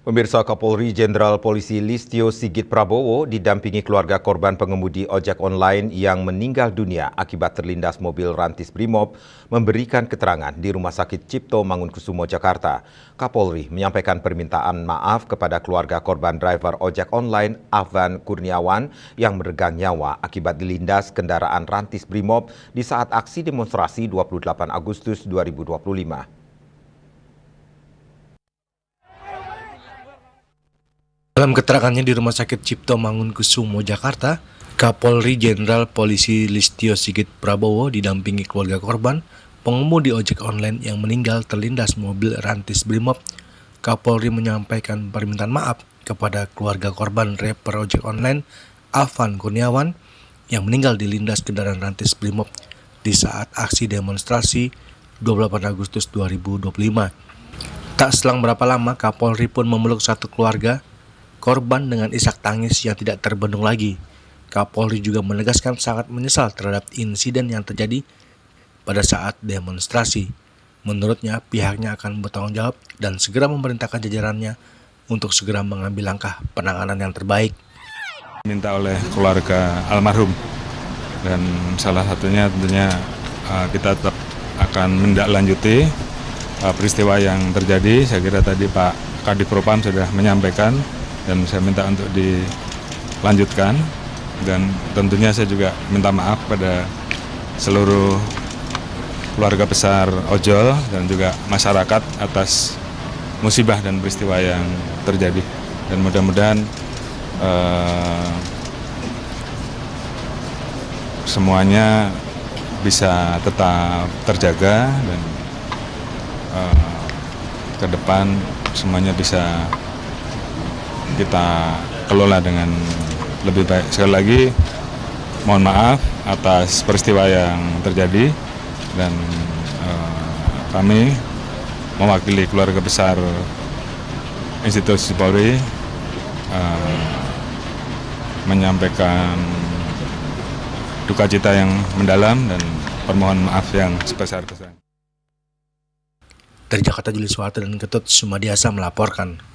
Pemirsa, Kapolri Jenderal Polisi Listio Sigit Prabowo didampingi keluarga korban pengemudi ojek online yang meninggal dunia akibat terlindas mobil rantis Brimob memberikan keterangan di Rumah Sakit Cipto Mangunkusumo, Jakarta. Kapolri menyampaikan permintaan maaf kepada keluarga korban driver ojek online Afvan Kurniawan yang meregang nyawa akibat dilindas kendaraan rantis Brimob di saat aksi demonstrasi 28 Agustus 2025. Dalam keterangannya di Rumah Sakit Cipto Mangunkusumo, Jakarta, Kapolri Jenderal Polisi Listio Sigit Prabowo didampingi keluarga korban pengemudi ojek online yang meninggal terlindas mobil rantis Brimob. Kapolri menyampaikan permintaan maaf kepada keluarga korban rapper ojek online Afvan Kurniawan yang meninggal dilindas kendaraan rantis Brimob di saat aksi demonstrasi 28 Agustus 2025. Tak selang berapa lama, Kapolri pun memeluk satu keluarga korban dengan isak tangis yang tidak terbendung lagi. Kapolri juga menegaskan sangat menyesal terhadap insiden yang terjadi pada saat demonstrasi. Menurutnya, pihaknya akan bertanggung jawab dan segera memerintahkan jajarannya untuk segera mengambil langkah penanganan yang terbaik. Minta oleh keluarga almarhum, dan salah satunya tentunya kita tetap akan menindaklanjuti peristiwa yang terjadi. Saya kira tadi Pak Kadif Propam sudah menyampaikan dan saya minta untuk dilanjutkan, dan tentunya saya juga minta maaf pada seluruh keluarga besar ojol dan juga masyarakat atas musibah dan peristiwa yang terjadi, dan mudah-mudahan semuanya bisa tetap terjaga dan ke depan semuanya bisa kita kelola dengan lebih baik. Sekali lagi mohon maaf atas peristiwa yang terjadi, dan kami mewakili keluarga besar institusi Polri menyampaikan duka cita yang mendalam dan permohonan maaf yang sebesar-besarnya. Dari Jakarta, Julius Suharto dan Ketut Sumadiasa melaporkan.